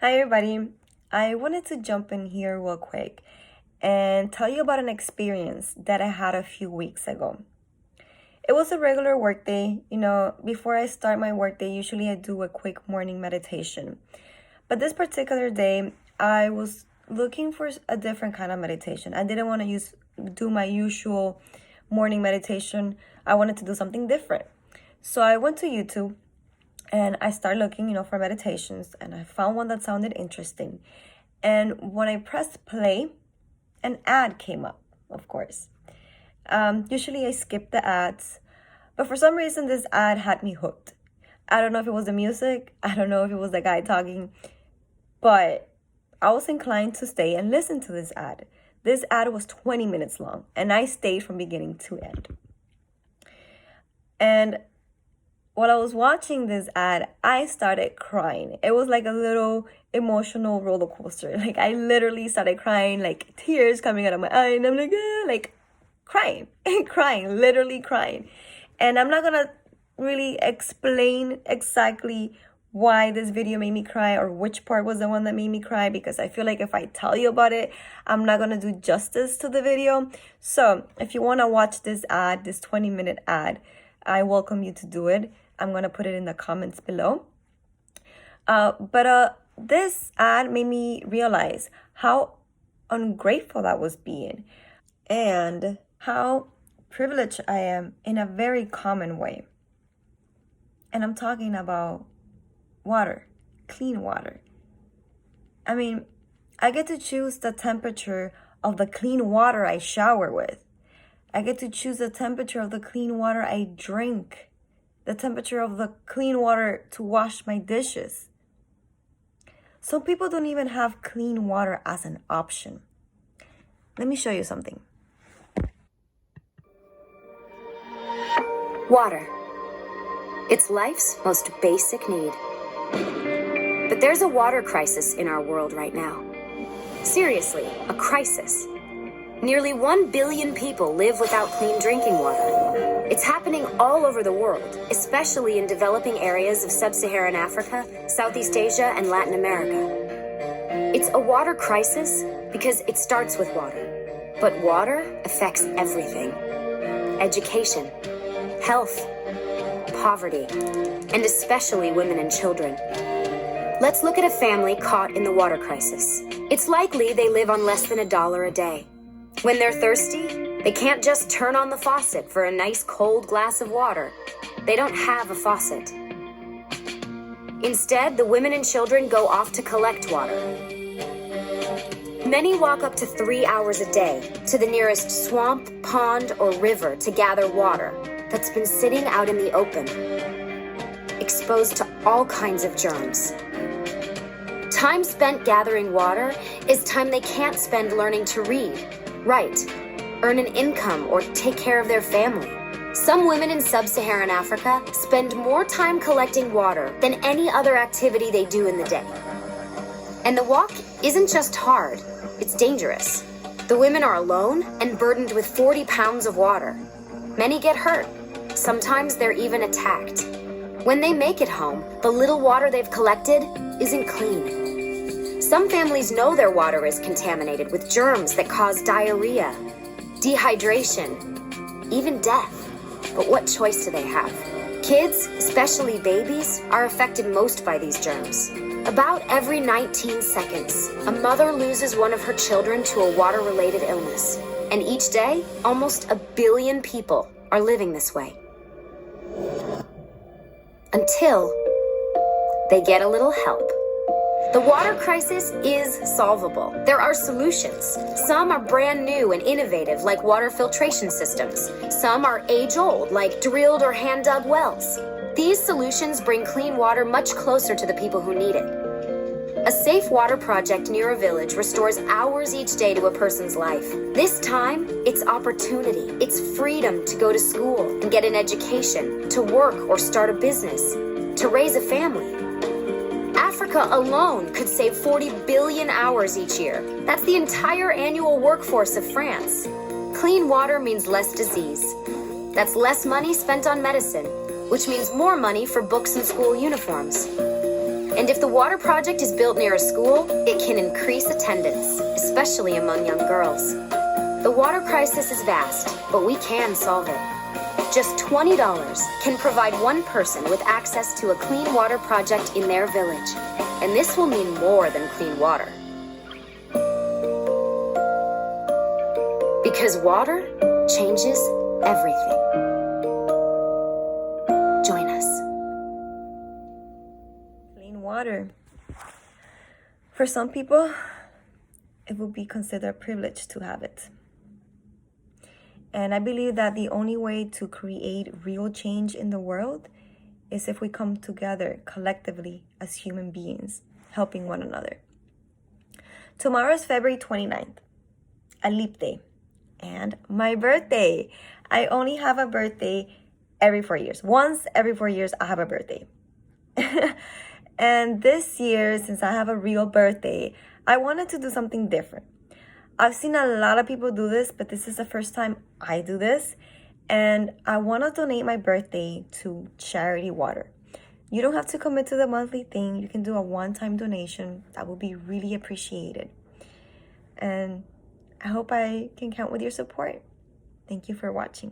Hi, everybody. I wanted to jump in here real quick and tell you about an experience that I had a few weeks ago. It was a regular workday. Before I start my workday, usually I do a quick morning meditation. But this particular day, I was looking for a different kind of meditation. I didn't want to do my usual morning meditation. I wanted to do something different. So I went to YouTube and I started looking, for meditations, and I found one that sounded interesting. And when I pressed play, an ad came up, of course. Usually I skip the ads, but for some reason this ad had me hooked. I don't know if it was the music, I don't know if it was the guy talking, but I was inclined to stay and listen to this ad. This ad was 20 minutes long, and I stayed from beginning to end. And while I was watching this ad, I started crying. It was like a little emotional roller coaster. Like, I literally started crying, like tears coming out of my eye, and I'm like crying, literally crying. And I'm not gonna really explain exactly why this video made me cry or which part was the one that made me cry, because I feel like if I tell you about it, I'm not gonna do justice to the video. So if you wanna watch this ad, this 20-minute ad, I welcome you to do it. I'm going to put it in the comments below. But this ad made me realize how ungrateful I was being and how privileged I am in a very common way. And I'm talking about water, clean water. I mean, I get to choose the temperature of the clean water I shower with. I get to choose the temperature of the clean water I drink, the temperature of the clean water to wash my dishes. Some people don't even have clean water as an option. Let me show you something. Water. It's life's most basic need. But there's a water crisis in our world right now. Seriously, a crisis. Nearly 1 billion people live without clean drinking water. It's happening all over the world, especially in developing areas of sub-Saharan Africa, Southeast Asia, and Latin America. It's a water crisis because it starts with water. But water affects everything. Education, health, poverty, and especially women and children. Let's look at a family caught in the water crisis. It's likely they live on less than $1 a day. When they're thirsty, they can't just turn on the faucet for a nice cold glass of water. They don't have a faucet. Instead, the women and children go off to collect water. Many walk up to 3 hours a day to the nearest swamp, pond, or river to gather water that's been sitting out in the open, exposed to all kinds of germs. Time spent gathering water is time they can't spend learning to read, write, earn an income, or take care of their family. Some women in sub-Saharan Africa spend more time collecting water than any other activity they do in the day. And the walk isn't just hard, it's dangerous. The women are alone and burdened with 40 pounds of water. Many get hurt. Sometimes they're even attacked. When they make it home, the little water they've collected isn't clean. Some families know their water is contaminated with germs that cause diarrhea, dehydration, even death. But what choice do they have? Kids, especially babies, are affected most by these germs. About every 19 seconds, a mother loses one of her children to a water-related illness. And each day, almost 1 billion people are living this way. Until they get a little help. The water crisis is solvable. There are solutions. Some are brand new and innovative, like water filtration systems. Some are age-old, like drilled or hand-dug wells. These solutions bring clean water much closer to the people who need it. A safe water project near a village restores hours each day to a person's life. This time, it's opportunity. It's freedom to go to school and get an education, to work or start a business, to raise a family. Africa alone could save 40 billion hours each year. That's the entire annual workforce of France. Clean water means less disease. That's less money spent on medicine, which means more money for books and school uniforms. And if the water project is built near a school, it can increase attendance, especially among young girls. The water crisis is vast, but we can solve it. Just $20 can provide one person with access to a clean water project in their village. And this will mean more than clean water. Because water changes everything. Join us. Clean water. For some people, it will be considered a privilege to have it. And I believe that the only way to create real change in the world is if we come together collectively as human beings, helping one another. Tomorrow is February 29th, a leap day, and my birthday. I only have a birthday every 4 years. Once every 4 years, I have a birthday. And this year, since I have a real birthday, I wanted to do something different. I've seen a lot of people do this, but this is the first time I do this. And I want to donate my birthday to charity water. You don't have to commit to the monthly thing. You can do a one-time donation. That will be really appreciated. And I hope I can count with your support. Thank you for watching.